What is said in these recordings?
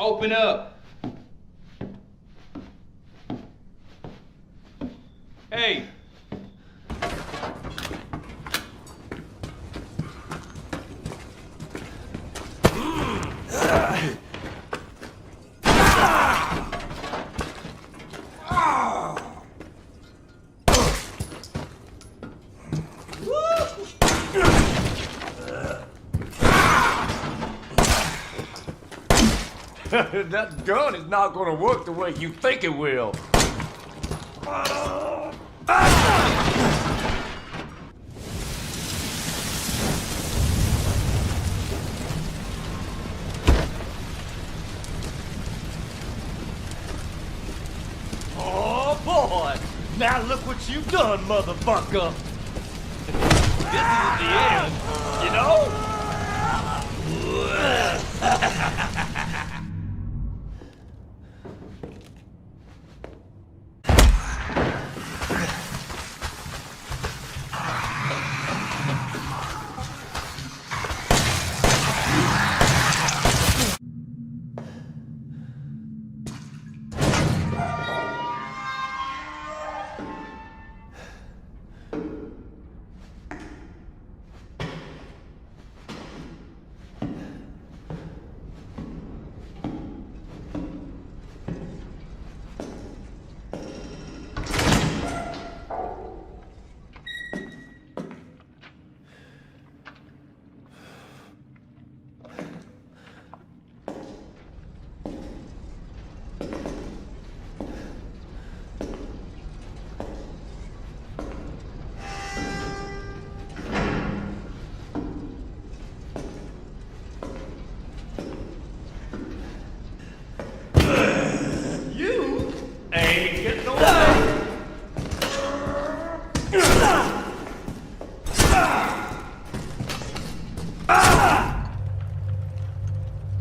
Open up. Hey. That gun is not gonna work the way you think it will. Oh boy! Now look what you've done, motherfucker! This isn't the end, you know?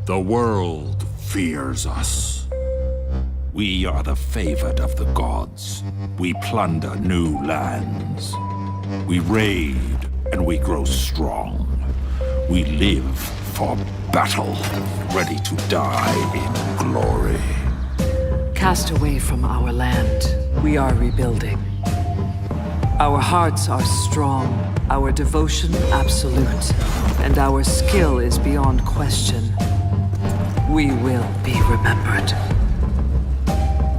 The world fears us. We are the favored of the gods. We plunder new lands. We raid and we grow strong. We live for battle, ready to die in glory. Cast away from our land, we are rebuilding. Our hearts are strong, our devotion absolute, and our skill is beyond question. We will be remembered.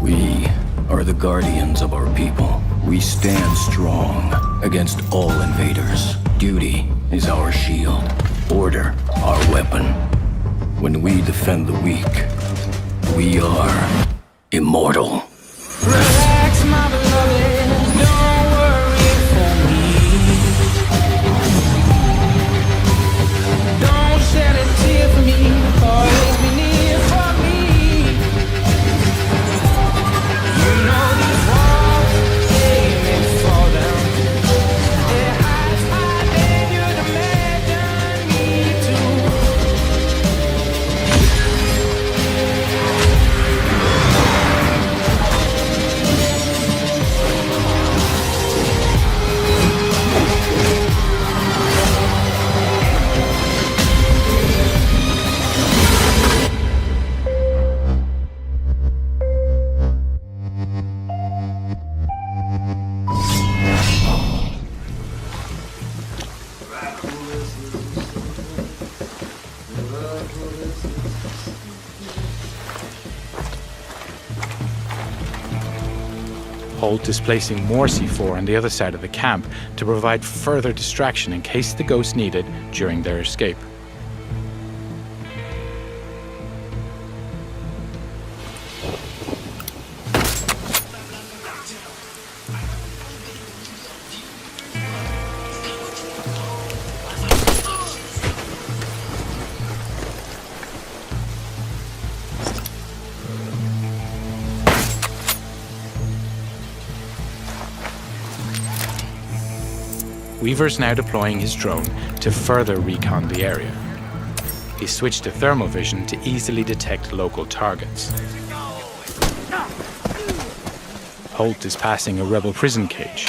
We are the guardians of our people. We stand strong against all invaders. Duty is our shield, order our weapon. When we defend the weak, we are immortal. Relax, my beloved, don't worry for me. Don't shed a tear for me, always be near for me. You know these walls, they may fall down. They're higher than you'd imagine me to. Holt is placing more C4 on the other side of the camp to provide further distraction in case the ghosts need it during their escape. Weaver's now deploying his drone to further recon the area. He switched to thermal vision to easily detect local targets. Holt is passing a rebel prison cage.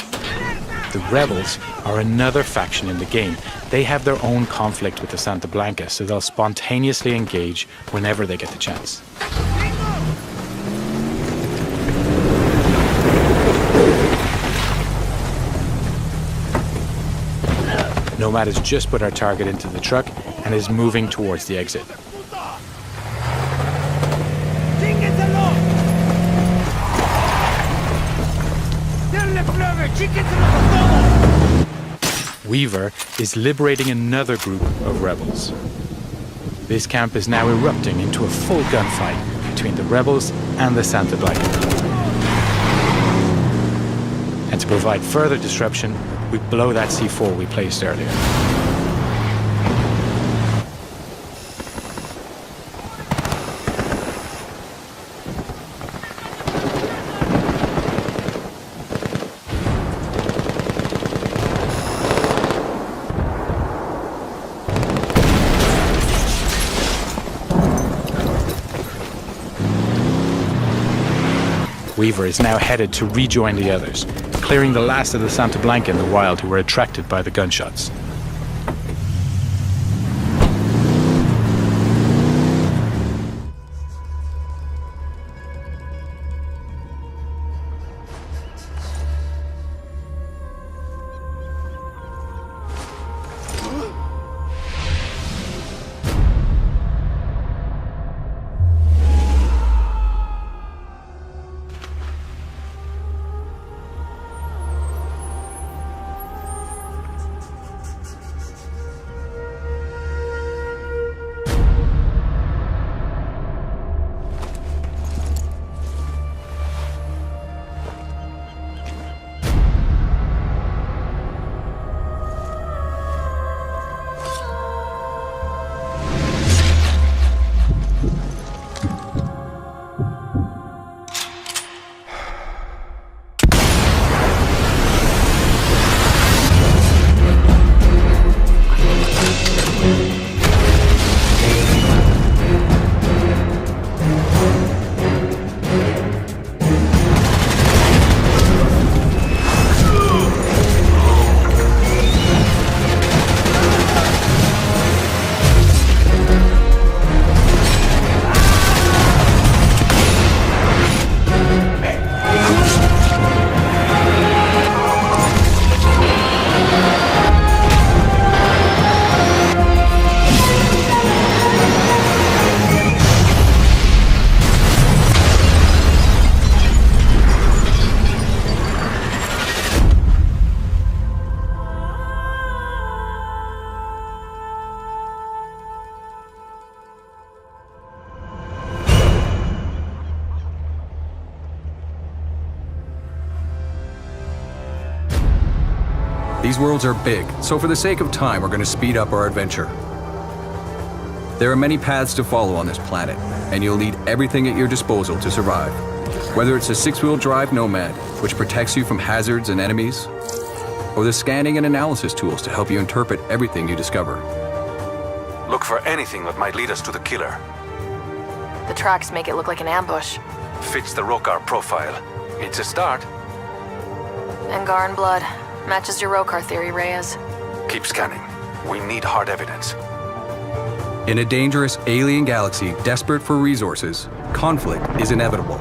The the rebels are another faction in the game. They have their own conflict with the Santa Blanca, so they'll spontaneously engage whenever they get the chance. Nomad has just put our target into the truck and is moving towards the exit. Weaver is liberating another group of rebels. This camp is now erupting into a full gunfight between the rebels and the Santa Blanca. And to provide further disruption, we blow that C4 we placed earlier. Weaver is now headed to rejoin the others, clearing the last of the Santa Blanca in the wild who were attracted by the gunshots. These worlds are big, so for the sake of time, we're going to speed up our adventure. There are many paths to follow on this planet, and you'll need everything at your disposal to survive. Whether it's a six-wheel drive Nomad, which protects you from hazards and enemies, or the scanning and analysis tools to help you interpret everything you discover. Look for anything that might lead us to the killer. The tracks make it look like an ambush. Fits the Rokar profile. It's a start. Angaran blood. Matches your Rokar theory, Reyes. Keep scanning. We need hard evidence. In a dangerous alien galaxy desperate for resources, conflict is inevitable.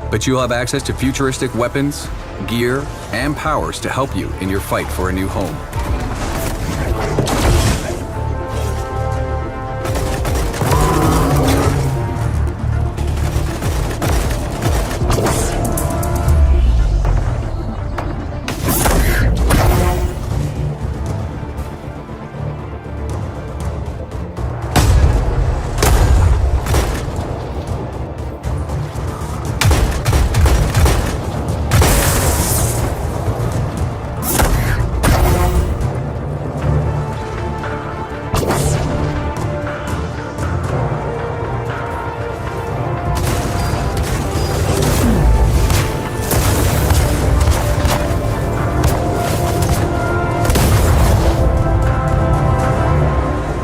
But you'll have access to futuristic weapons, gear, and powers to help you in your fight for a new home.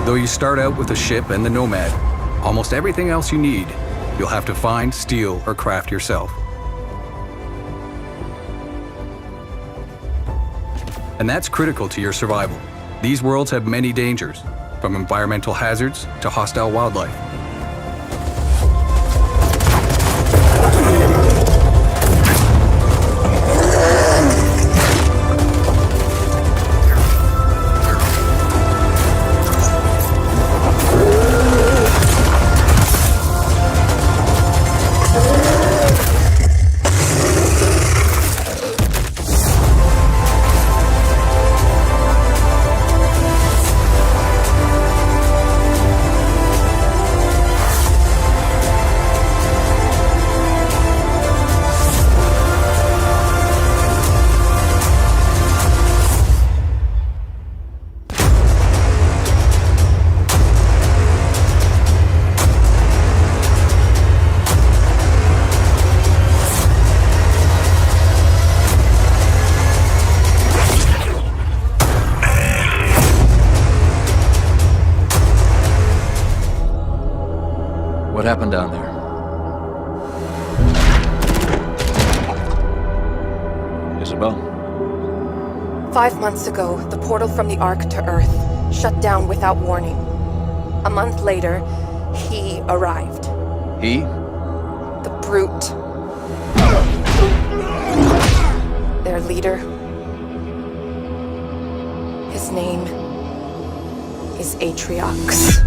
Though you start out with a ship and the Nomad, almost everything else you need, you'll have to find, steal, or craft yourself. And that's critical to your survival. These worlds have many dangers, from environmental hazards to hostile wildlife. What happened down there? Isabel? 5 months ago, the portal from the Ark to Earth shut down without warning. A month later, he arrived. He? The Brute. Their leader. His name is Atriox.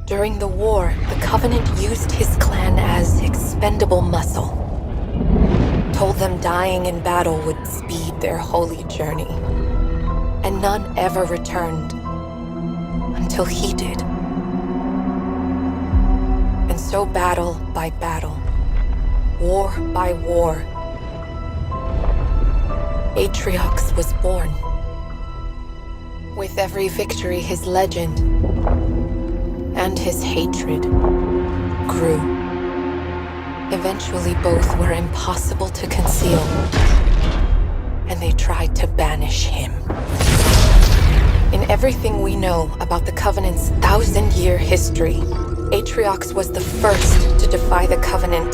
During the war, the Covenant used his clan as expendable muscle. Told them dying in battle would speed their holy journey. And none ever returned. Until he did. And so battle by battle, war by war, Atriox was born. With every victory, his legend and his hatred grew. Eventually, both were impossible to conceal, and they tried to banish him. In everything we know about the Covenant's 1,000-year history, Atriox was the first to defy the Covenant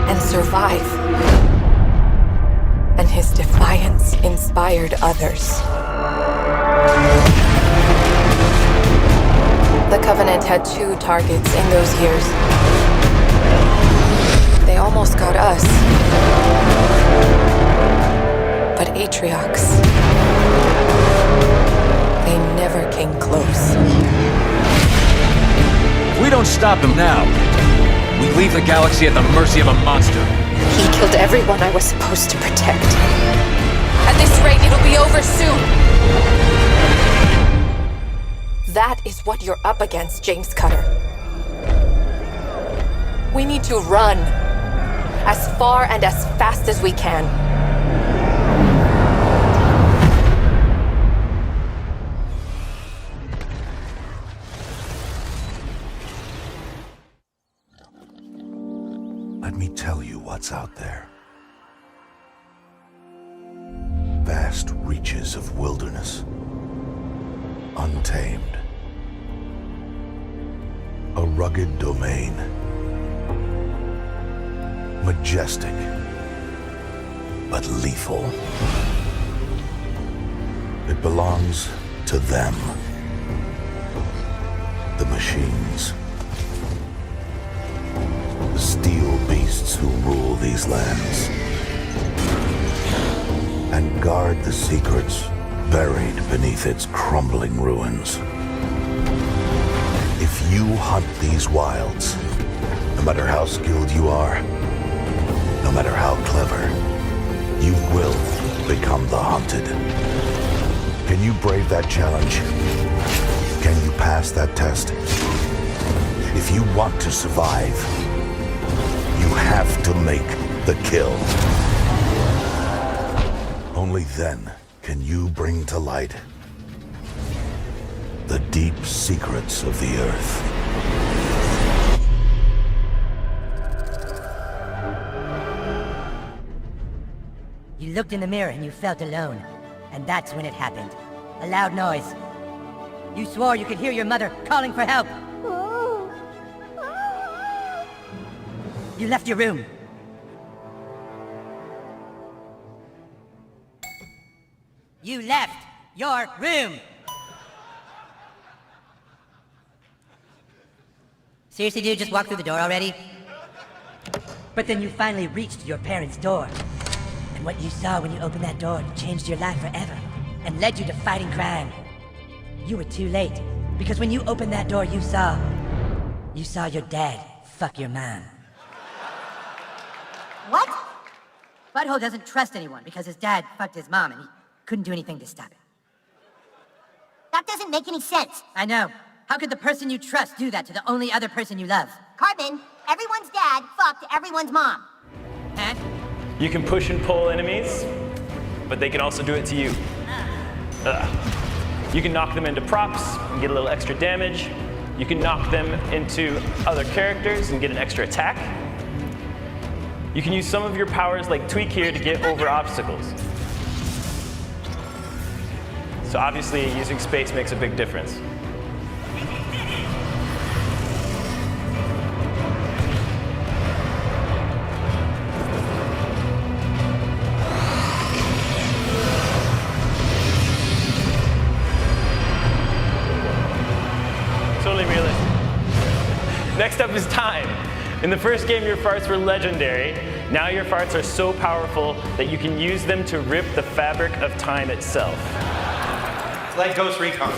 and survive. And his defiance inspired others. The Covenant had 2 targets in those years. They almost got us. But Atriox, they never came close. If we don't stop him now, we leave the galaxy at the mercy of a monster. He killed everyone I was supposed to protect. At this rate, it'll be over soon. That is what you're up against, James Cutter. We need to run. As far and as fast as we can. Let me tell you what's out there. Vast reaches of wilderness. Untamed. A rugged domain. Majestic, but lethal. It belongs to them. The machines. The steel beasts who rule these lands. And guard the secrets buried beneath its crumbling ruins. If you hunt these wilds, no matter how skilled you are, no matter how clever, you will become the hunted. Can you brave that challenge? Can you pass that test? If you want to survive, you have to make the kill. Only then can you bring to light the deep secrets of the Earth. You looked in the mirror and you felt alone. And that's when it happened. A loud noise. You swore you could hear your mother calling for help. You left your room. You left your room. Seriously, dude, just walk through the door already? But then you finally reached your parents' door. And what you saw when you opened that door changed your life forever and led you to fighting crime. You were too late, because when you opened that door, you saw your dad fuck your mom. What? Butthole doesn't trust anyone because his dad fucked his mom and he couldn't do anything to stop it. That doesn't make any sense. I know. How could the person you trust do that to the only other person you love? Cartman, everyone's dad fucked everyone's mom. Huh? You can push and pull enemies, but they can also do it to you. You can knock them into props and get a little extra damage. You can knock them into other characters and get an extra attack. You can use some of your powers like Tweak here to get over obstacles. So obviously using space makes a big difference. Totally realistic. Next up is time. In the first game, your farts were legendary. Now your farts are so powerful that you can use them to rip the fabric of time itself. It's like Ghost Recon.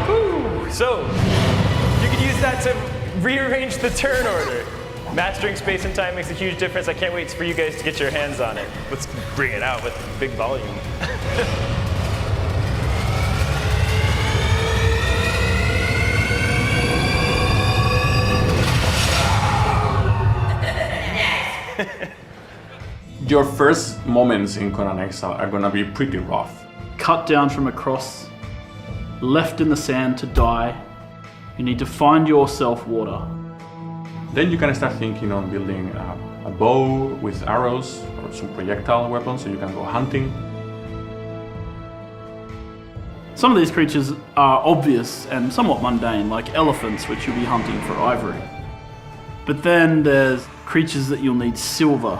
Whew. So, you can use that to rearrange the turn order. Mastering space and time makes a huge difference. I can't wait for you guys to get your hands on it. Let's bring it out with big volume. Your first moments in Conan Exile are gonna be pretty rough. Cut down from a cross, left in the sand to die. You need to find yourself water. Then you can start thinking on building a bow with arrows or some projectile weapons so you can go hunting. Some of these creatures are obvious and somewhat mundane, like elephants, which you'll be hunting for ivory. But then there's creatures that you'll need silver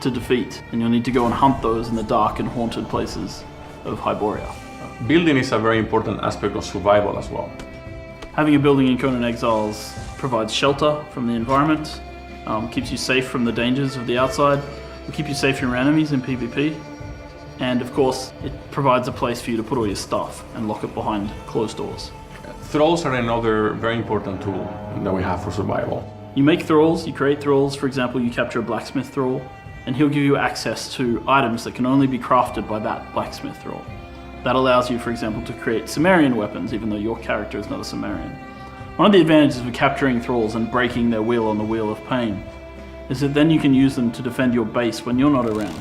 to defeat, and you'll need to go and hunt those in the dark and haunted places of Hyboria. Building is a very important aspect of survival as well. Having a building in Conan Exiles provides shelter from the environment, keeps you safe from the dangers of the outside, will keep you safe from your enemies in PvP, and of course it provides a place for you to put all your stuff and lock it behind closed doors. Thralls are another very important tool that we have for survival. You make thralls, you create thralls. For example, you capture a blacksmith thrall, and he'll give you access to items that can only be crafted by that blacksmith thrall. That allows you, for example, to create Sumerian weapons, even though your character is not a Sumerian. One of the advantages of capturing thralls and breaking their will on the Wheel of Pain is that then you can use them to defend your base when you're not around.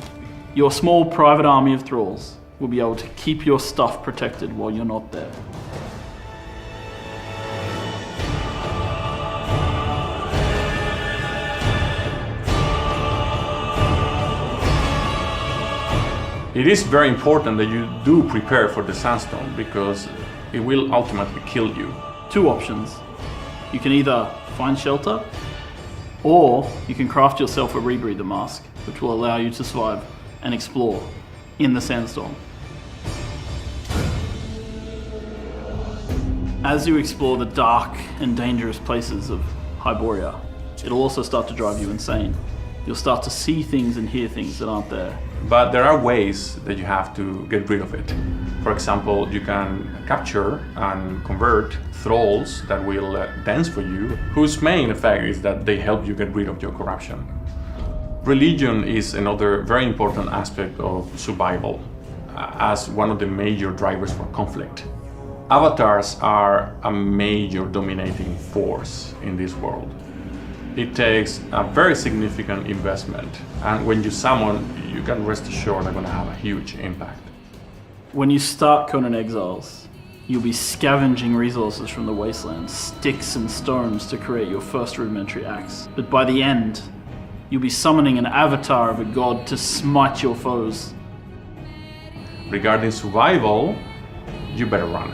Your small private army of thralls will be able to keep your stuff protected while you're not there. It is very important that you do prepare for the sandstorm because it will ultimately kill you. Two options. You can either find shelter, or you can craft yourself a rebreather mask, which will allow you to survive and explore in the sandstorm. As you explore the dark and dangerous places of Hyboria, it'll also start to drive you insane. You'll start to see things and hear things that aren't there. But there are ways that you have to get rid of it. For example, you can capture and convert thralls that will dance for you, whose main effect is that they help you get rid of your corruption. Religion is another very important aspect of survival, as one of the major drivers for conflict. Avatars are a major dominating force in this world. It takes a very significant investment, and when you summon, you can rest assured they're going to have a huge impact. When you start Conan Exiles, you'll be scavenging resources from the wasteland, sticks and stones to create your first rudimentary axe. But by the end, you'll be summoning an avatar of a god to smite your foes. Regarding survival, you better run.